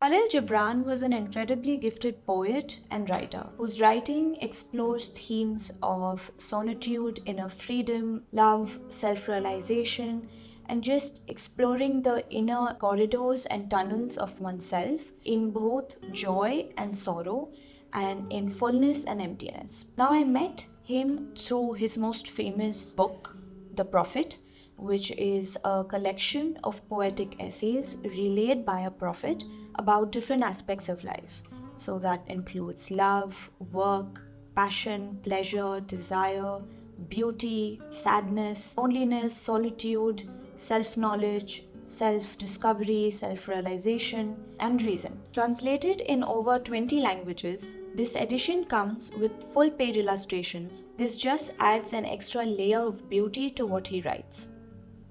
Kahlil Gibran was an incredibly gifted poet and writer whose writing explores themes of solitude, inner freedom, love, self realization, and just exploring the inner corridors and tunnels of oneself in both joy and sorrow, and in fullness and emptiness. Now, I met him through his most famous book, The Prophet, which is a collection of poetic essays relayed by a prophet about different aspects of life. So that includes love, work, passion, pleasure, desire, beauty, sadness, loneliness, solitude, self knowledge, self discovery, self realization, and reason. Translated in over 20 languages, this edition comes with full page illustrations. This just adds an extra layer of beauty to what he writes.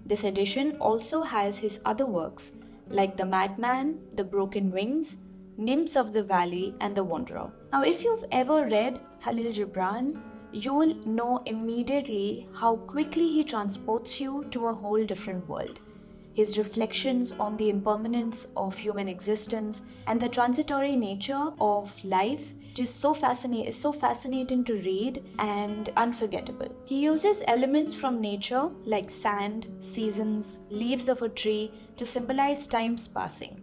This edition also has his other works like The Madman, The Broken Wings, Nymphs of the Valley, and The Wanderer. Now, if you've ever read Kahlil Gibran, you'll know immediately how quickly he transports you to a whole different world. His reflections on the impermanence of human existence and the transitory nature of life is so fascinating to read and unforgettable. He uses elements from nature like sand, seasons, leaves of a tree to symbolize time's passing.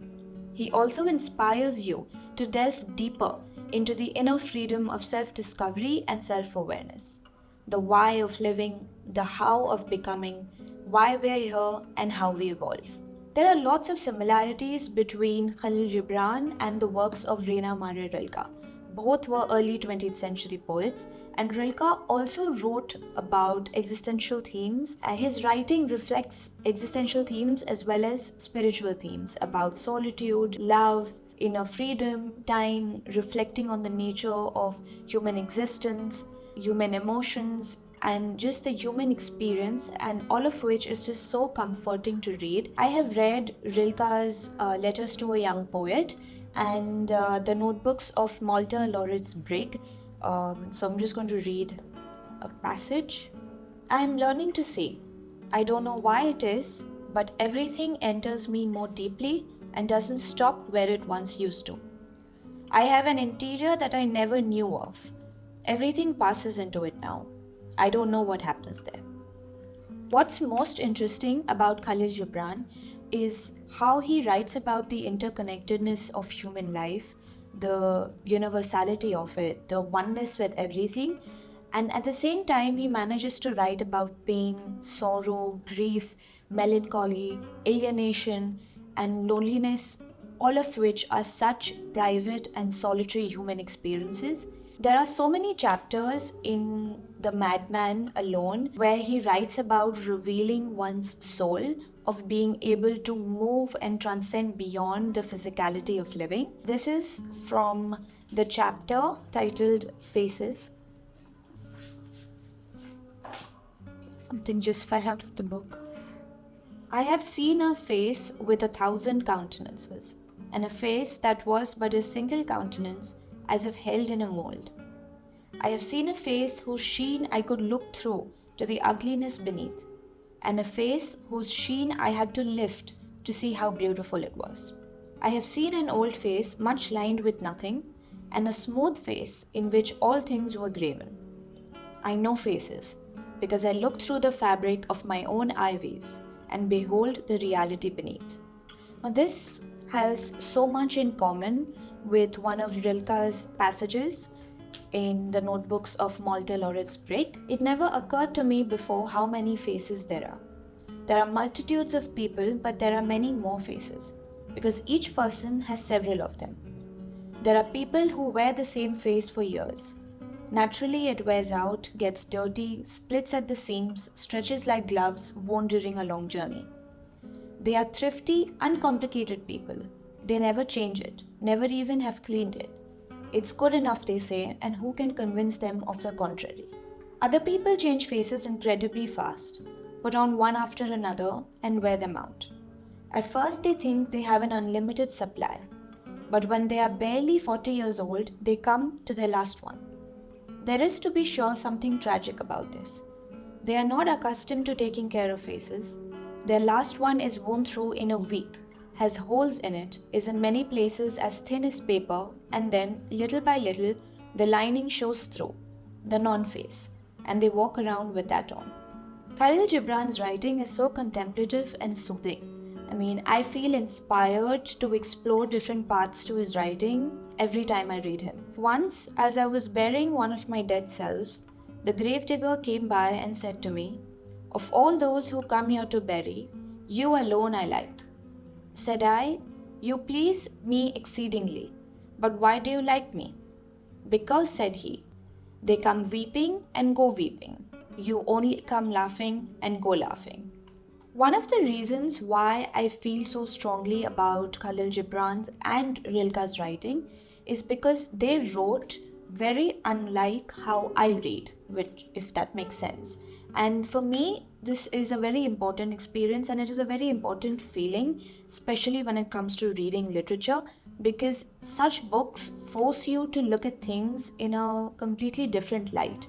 He also inspires you to delve deeper into the inner freedom of self-discovery and self-awareness. The why of living, the how of becoming, why we're here, and how we evolve. There are lots of similarities between Kahlil Gibran and the works of Rainer Maria Rilke. Both were early 20th century poets, and Rilke also wrote about existential themes. His writing reflects existential themes as well as spiritual themes about solitude, love, inner freedom, time, reflecting on the nature of human existence, human emotions, and just the human experience, and all of which is just so comforting to read. I have read Rilke's Letters to a Young Poet and the notebooks of Malte, Laurids, Brigge. So I'm just going to read a passage. I'm learning to say, I don't know why it is, but everything enters me more deeply and doesn't stop where it once used to. I have an interior that I never knew of. Everything passes into it now. I don't know what happens there. What's most interesting about Kahlil Gibran is how he writes about the interconnectedness of human life, the universality of it, the oneness with everything, and at the same time he manages to write about pain, sorrow, grief, melancholy, alienation, and loneliness, all of which are such private and solitary human experiences. There are so many chapters in The Madman alone where he writes about revealing one's soul, of being able to move and transcend beyond the physicality of living. This is from the chapter titled Faces. Something just fell out of the book. I have seen a face with 1,000 countenances, and a face that was but a single countenance, as if held in a mold. I have seen a face whose sheen I could look through to the ugliness beneath, and a face whose sheen I had to lift to see how beautiful it was. I have seen an old face much lined with nothing, and a smooth face in which all things were graven. I know faces, because I look through the fabric of my own eye waves and behold the reality beneath. Now, this has so much in common with one of Rilke's passages in the notebooks of Malte, Laurids, Brigge. It never occurred to me before how many faces there are. There are multitudes of people, but there are many more faces, because each person has several of them. There are people who wear the same face for years. Naturally, it wears out, gets dirty, splits at the seams, stretches like gloves worn during a long journey. They are thrifty, uncomplicated people. They never change it, never even have cleaned it. It's good enough, they say, and who can convince them of the contrary? Other people change faces incredibly fast, put on one after another, and wear them out. At first, they think they have an unlimited supply, but when they are barely 40 years old, they come to their last one. There is, to be sure, something tragic about this. They are not accustomed to taking care of faces. Their last one is worn through in a week, has holes in it, is in many places as thin as paper, and then, little by little, the lining shows through, the non-face, and they walk around with that on. Kahlil Gibran's writing is so contemplative and soothing. I feel inspired to explore different paths to his writing every time I read him. Once, as I was burying one of my dead selves, the gravedigger came by and said to me, "Of all those who come here to bury, you alone I like." Said I, "You please me exceedingly, but why do you like me?" "Because," said he, "they come weeping and go weeping. You only come laughing and go laughing." One of the reasons why I feel so strongly about Kahlil Gibran's and Rilke's writing is because they wrote very unlike how I read, which, if that makes sense. And for me, this is a very important experience, and it is a very important feeling, especially when it comes to reading literature, because such books force you to look at things in a completely different light.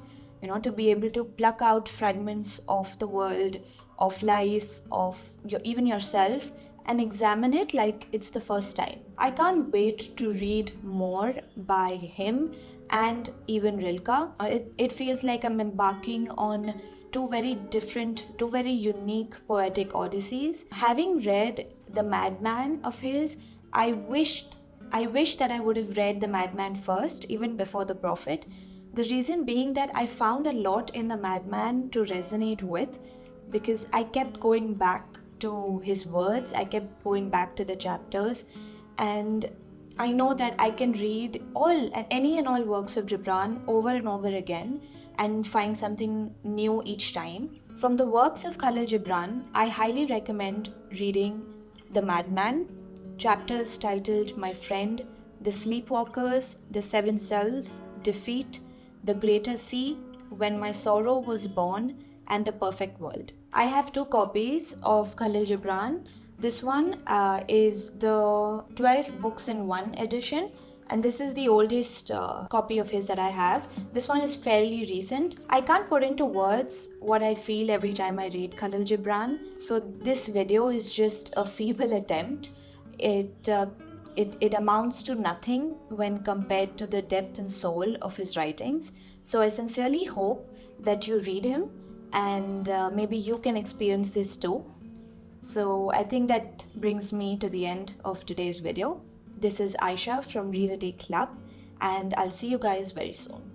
To be able to pluck out fragments of the world, of life, of even yourself, and examine it like it's the first time. I can't wait to read more by him and even Rilke. It feels like I'm embarking on two very different, two very unique poetic odysseys. Having read the Madman of his, I wish that I would have read the Madman first, even before the Prophet. The reason being that I found a lot in the Madman to resonate with, because I kept going back to his words, I kept going back to the chapters, and I know that I can read any and all works of Gibran over and over again and find something new each time. From the works of Kahlil Gibran, I highly recommend reading The Madman, chapters titled My Friend, The Sleepwalkers, The Seven Selves, Defeat, The Greater Sea, When My Sorrow Was Born, and The Perfect World. I have 2 copies of Kahlil Gibran. This one is the 12 books in 1 edition, and this is the oldest copy of his that I have. This one is fairly recent. I can't put into words what I feel every time I read Kahlil Gibran, so this video is just a feeble attempt. It amounts to nothing when compared to the depth and soul of his writings. So I sincerely hope that you read him, and maybe you can experience this too. So I think that brings me to the end of today's video. This is Aisha from Read a Day Club, and I'll see you guys very soon.